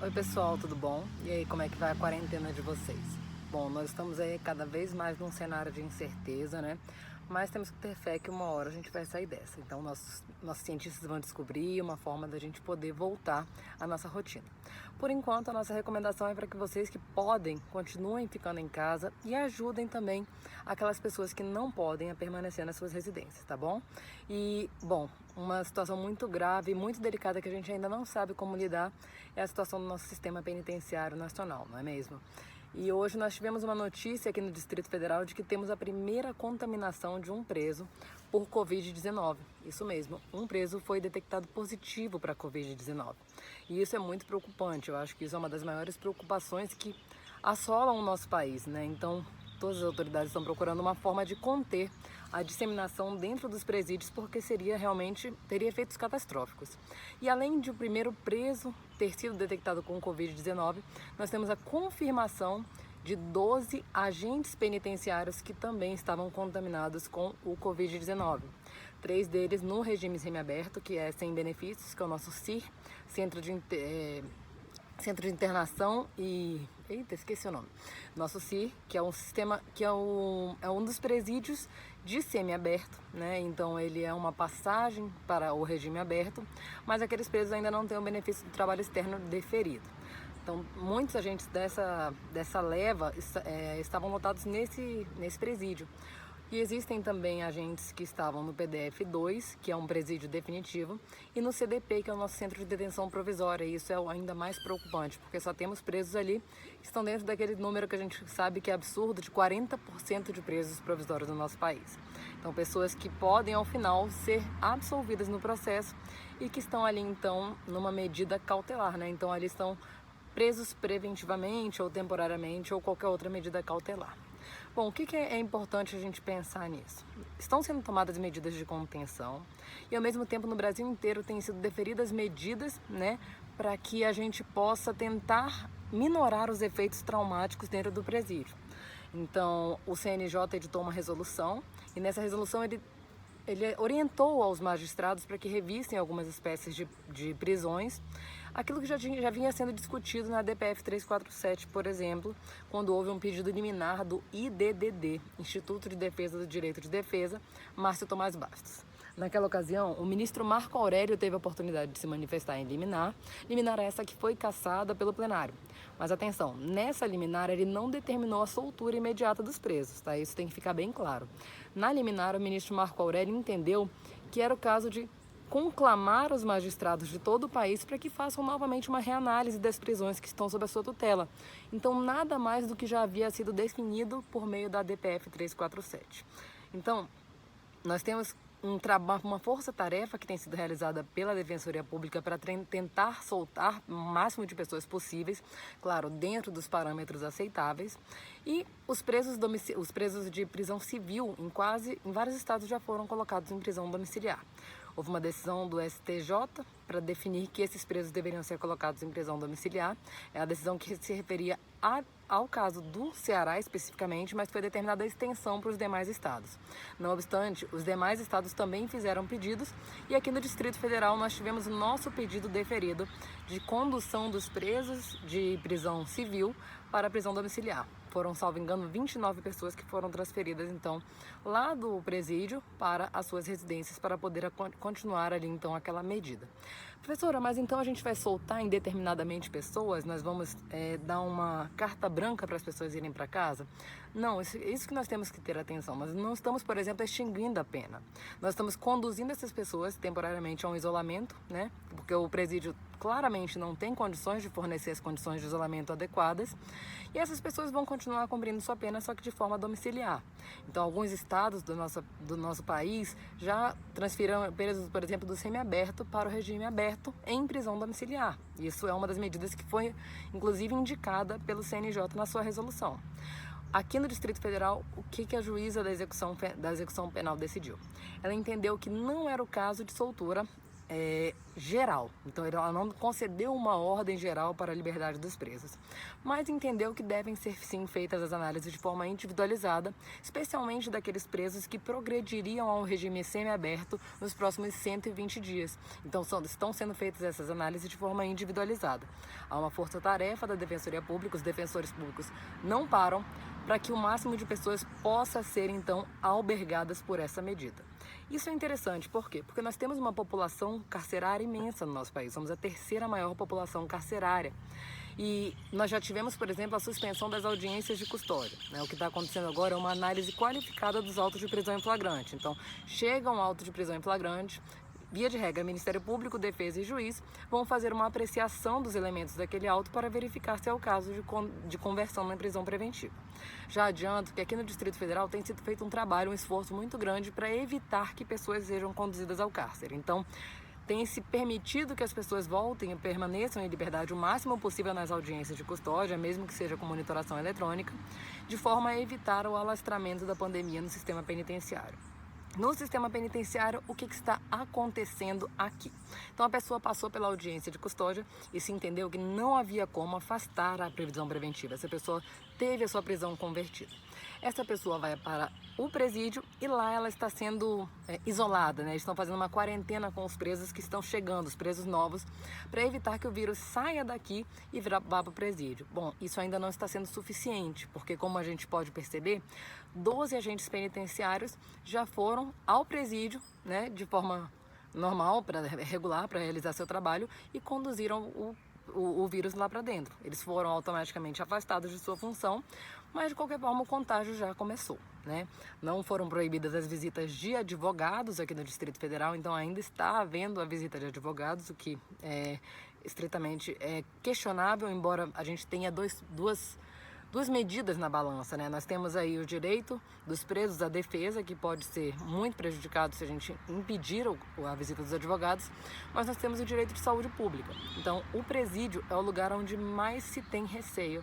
Oi pessoal, tudo bom? E aí, como é que vai a quarentena de vocês? Bom, nós estamos aí cada vez mais num cenário de incerteza, né? Mas temos que ter fé que uma hora a gente vai sair dessa. Então, nossos cientistas vão descobrir uma forma da gente poder voltar à nossa rotina. Por enquanto, a nossa recomendação é para que vocês que podem, continuem ficando em casa e ajudem também aquelas pessoas que não podem a permanecer nas suas residências, tá bom? E, bom, uma situação muito grave e muito delicada que a gente ainda não sabe como lidar é a situação do nosso sistema penitenciário nacional, não é mesmo? E hoje nós tivemos uma notícia aqui no Distrito Federal de que temos a primeira contaminação de um preso por Covid-19. Isso mesmo, um preso foi detectado positivo para Covid-19. E isso é muito preocupante, eu acho que isso é uma das maiores preocupações que assolam o nosso país, né? Então, todas as autoridades estão procurando uma forma de conter a disseminação dentro dos presídios, porque teria efeitos catastróficos. E além de o primeiro preso ter sido detectado com Covid-19, nós temos a confirmação de 12 agentes penitenciários que também estavam contaminados com o Covid-19. 3 deles no regime semiaberto, que é sem benefícios, que é o nosso CIR, Centro de Internação e... Eita, esqueci o nome. Nosso CIR, que é um sistema, que é um dos presídios de semiaberto, né? Então ele é uma passagem para o regime aberto, mas aqueles presos ainda não têm o benefício do trabalho externo deferido. Então, muitos agentes dessa leva estavam lotados nesse presídio. E existem também agentes que estavam no PDF-2, que é um presídio definitivo, e no CDP, que é o nosso Centro de Detenção Provisória. E isso é ainda mais preocupante, porque só temos presos ali que estão dentro daquele número que a gente sabe que é absurdo, de 40% de presos provisórios no nosso país. Então, pessoas que podem, ao final, ser absolvidas no processo e que estão ali, então, numa medida cautelar, né? Então, ali estão presos preventivamente ou temporariamente ou qualquer outra medida cautelar. Bom, o que é importante a gente pensar nisso? Estão sendo tomadas medidas de contenção e, ao mesmo tempo, no Brasil inteiro têm sido deferidas medidas, né, para que a gente possa tentar minorar os efeitos traumáticos dentro do presídio. Então, o CNJ editou uma resolução e nessa resolução ele orientou aos magistrados para que revissem algumas espécies de prisões, aquilo que já vinha sendo discutido na DPF 347, por exemplo, quando houve um pedido liminar do IDDD, Instituto de Defesa do Direito de Defesa, Márcio Tomás Bastos. Naquela ocasião, o ministro Marco Aurélio teve a oportunidade de se manifestar em liminar essa que foi cassada pelo plenário. Mas atenção, nessa liminar ele não determinou a soltura imediata dos presos, tá? Isso tem que ficar bem claro. Na liminar, o ministro Marco Aurélio entendeu que era o caso de conclamar os magistrados de todo o país para que façam novamente uma reanálise das prisões que estão sob a sua tutela. Então, nada mais do que já havia sido definido por meio da DPF 347. Então, nós temos uma força-tarefa que tem sido realizada pela Defensoria Pública para tentar soltar o máximo de pessoas possíveis, claro, dentro dos parâmetros aceitáveis. E os presos de prisão civil em vários estados já foram colocados em prisão domiciliar. Houve uma decisão do STJ para definir que esses presos deveriam ser colocados em prisão domiciliar. É a decisão que se referia ao caso do Ceará especificamente, mas foi determinada a extensão para os demais estados. Não obstante, os demais estados também fizeram pedidos e aqui no Distrito Federal nós tivemos o nosso pedido deferido de condução dos presos de prisão civil para a prisão domiciliar. Foram, salvo engano, 29 pessoas que foram transferidas, então, lá do presídio para as suas residências para poder continuar ali, então, aquela medida. Professora, mas então a gente vai soltar indeterminadamente pessoas? Nós vamos dar uma carta branca para as pessoas irem para casa? Não, isso que nós temos que ter atenção. Nós não estamos, por exemplo, extinguindo a pena. Nós estamos conduzindo essas pessoas temporariamente a um isolamento, né? Porque o presídio claramente não tem condições de fornecer as condições de isolamento adequadas. E essas pessoas vão continuar cumprindo sua pena, só que de forma domiciliar. Então, alguns estados do nosso país já transferiram presos, por exemplo, do semiaberto para o regime aberto em prisão domiciliar. Isso é uma das medidas que foi, inclusive, indicada pelo CNJ na sua resolução. Aqui no Distrito Federal, o que a juíza da execução penal decidiu? Ela entendeu que não era o caso de soltura geral. Então ela não concedeu uma ordem geral para a liberdade dos presos, mas entendeu que devem ser sim feitas as análises de forma individualizada, especialmente daqueles presos que progrediriam ao regime semiaberto nos próximos 120 dias. Então estão sendo feitas essas análises de forma individualizada. Há uma força-tarefa da Defensoria Pública, os defensores públicos não param para que o máximo de pessoas possa ser então albergadas por essa medida. Isso é interessante, por quê? Porque nós temos uma população carcerária imensa no nosso país, somos a terceira maior população carcerária. E nós já tivemos, por exemplo, a suspensão das audiências de custódia, né? O que está acontecendo agora é uma análise qualificada dos autos de prisão em flagrante. Então, chega um auto de prisão em flagrante, via de regra, Ministério Público, Defesa e Juiz vão fazer uma apreciação dos elementos daquele auto para verificar se é o caso de conversão na prisão preventiva. Já adianto que aqui no Distrito Federal tem sido feito um trabalho, um esforço muito grande para evitar que pessoas sejam conduzidas ao cárcere. Então, tem se permitido que as pessoas voltem e permaneçam em liberdade o máximo possível nas audiências de custódia, mesmo que seja com monitoração eletrônica, de forma a evitar o alastramento da pandemia no sistema penitenciário. No sistema penitenciário, o que está acontecendo aqui? Então, a pessoa passou pela audiência de custódia e se entendeu que não havia como afastar a prisão preventiva. Essa pessoa teve a sua prisão convertida. Essa pessoa vai para o presídio e lá ela está sendo isolada, né? Eles estão fazendo uma quarentena com os presos que estão chegando, os presos novos, para evitar que o vírus saia daqui e vá para o presídio. Bom, isso ainda não está sendo suficiente, porque como a gente pode perceber, 12 agentes penitenciários já foram ao presídio, né, de forma normal, regular, para realizar seu trabalho e conduziram o vírus lá para dentro. Eles foram automaticamente afastados de sua função, mas de qualquer forma o contágio já começou, né? Não foram proibidas as visitas de advogados aqui no Distrito Federal, então ainda está havendo a visita de advogados, o que é estritamente questionável, embora a gente tenha duas medidas na balança, né? Nós temos aí o direito dos presos à defesa, que pode ser muito prejudicado se a gente impedir a visita dos advogados, mas nós temos o direito de saúde pública. Então, o presídio é o lugar onde mais se tem receio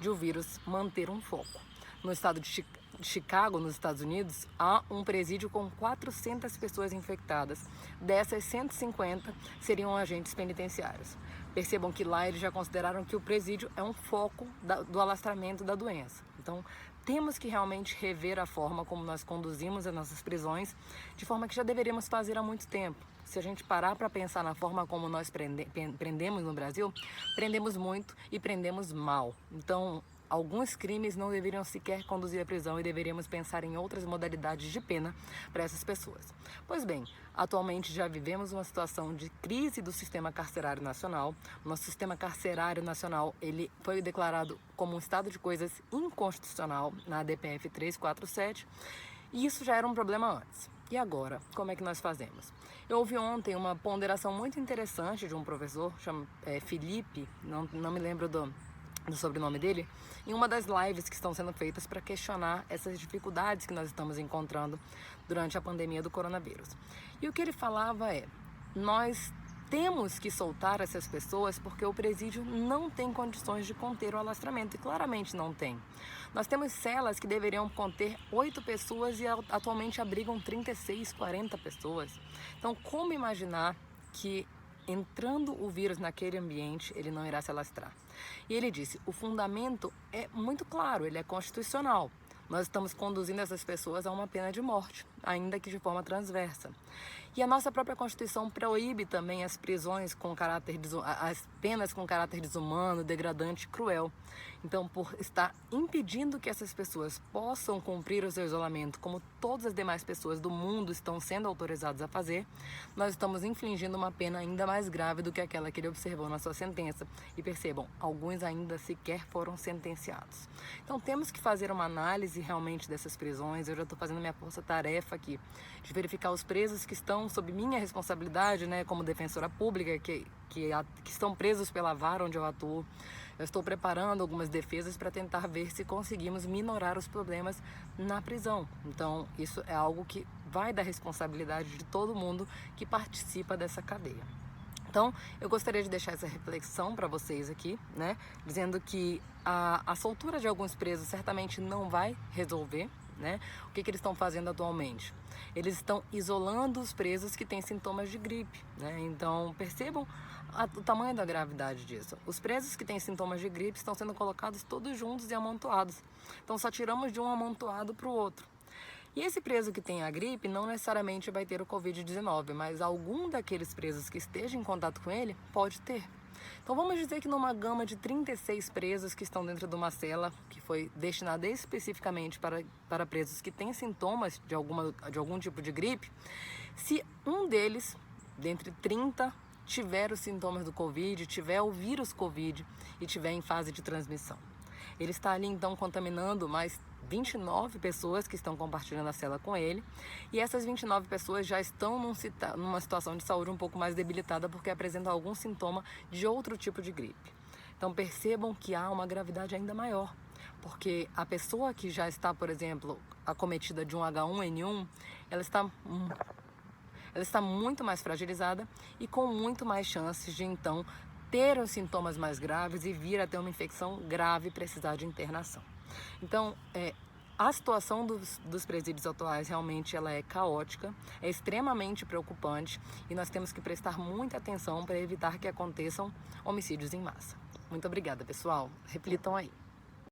de o vírus manter um foco. No estado de Chicago, nos Estados Unidos, há um presídio com 400 pessoas infectadas. Dessas, 150 seriam agentes penitenciários. Percebam que lá eles já consideraram que o presídio é um foco do alastramento da doença. Então, temos que realmente rever a forma como nós conduzimos as nossas prisões, de forma que já deveríamos fazer há muito tempo. Se a gente parar para pensar na forma como nós prendemos no Brasil, prendemos muito e prendemos mal. Então, alguns crimes não deveriam sequer conduzir à prisão e deveríamos pensar em outras modalidades de pena para essas pessoas. Pois bem, atualmente já vivemos uma situação de crise do sistema carcerário nacional. Nosso sistema carcerário nacional ele foi declarado como um estado de coisas inconstitucional na ADPF 347 e isso já era um problema antes. E agora, como é que nós fazemos? Eu ouvi ontem uma ponderação muito interessante de um professor, chama Felipe, não me lembro do sobrenome dele, em uma das lives que estão sendo feitas para questionar essas dificuldades que nós estamos encontrando durante a pandemia do coronavírus. E o que ele falava nós temos que soltar essas pessoas porque o presídio não tem condições de conter o alastramento, e claramente não tem. Nós temos celas que deveriam conter 8 pessoas e atualmente abrigam 36, 40 pessoas. Então, como imaginar que entrando o vírus naquele ambiente, ele não irá se alastrar? E ele disse, o fundamento é muito claro, ele é constitucional. Nós estamos conduzindo essas pessoas a uma pena de morte, ainda que de forma transversa. E a nossa própria Constituição proíbe também as prisões com caráter as penas com caráter desumano, degradante e cruel. Então, por estar impedindo que essas pessoas possam cumprir o seu isolamento, como todas as demais pessoas do mundo estão sendo autorizadas a fazer, nós estamos infligindo uma pena ainda mais grave do que aquela que ele observou na sua sentença. E percebam, alguns ainda sequer foram sentenciados. Então, temos que fazer uma análise realmente dessas prisões. Eu já estou fazendo minha força-tarefa aqui de verificar os presos que estão sob minha responsabilidade, né, como defensora pública, que estão presos pela vara onde eu atuo. Eu estou preparando algumas defesas para tentar ver se conseguimos minorar os problemas na prisão. Então, isso é algo que vai da responsabilidade de todo mundo que participa dessa cadeia. Então, eu gostaria de deixar essa reflexão para vocês aqui, né? Dizendo que a soltura de alguns presos certamente não vai resolver né? O que eles estão fazendo atualmente? Eles estão isolando os presos que têm sintomas de gripe, né? Então, percebam o tamanho da gravidade disso. Os presos que têm sintomas de gripe estão sendo colocados todos juntos e amontoados. Então, só tiramos de um amontoado para o outro. E esse preso que tem a gripe não necessariamente vai ter o Covid-19, mas algum daqueles presos que esteja em contato com ele pode ter. Então vamos dizer que numa gama de 36 presos que estão dentro de uma cela que foi destinada especificamente para presos que têm sintomas de algum tipo de gripe, se um deles, dentre 30, tiver os sintomas do Covid, tiver o vírus Covid e tiver em fase de transmissão, ele está ali então contaminando mais 29 pessoas que estão compartilhando a cela com ele, e essas 29 pessoas já estão numa situação de saúde um pouco mais debilitada porque apresentam algum sintoma de outro tipo de gripe. Então percebam que há uma gravidade ainda maior, porque a pessoa que já está, por exemplo, acometida de um H1N1, ela está muito mais fragilizada e com muito mais chances de então ter os sintomas mais graves e vir a ter uma infecção grave e precisar de internação. Então, a situação dos presídios atuais realmente ela é caótica, é extremamente preocupante e nós temos que prestar muita atenção para evitar que aconteçam homicídios em massa. Muito obrigada, pessoal. Reflitam aí.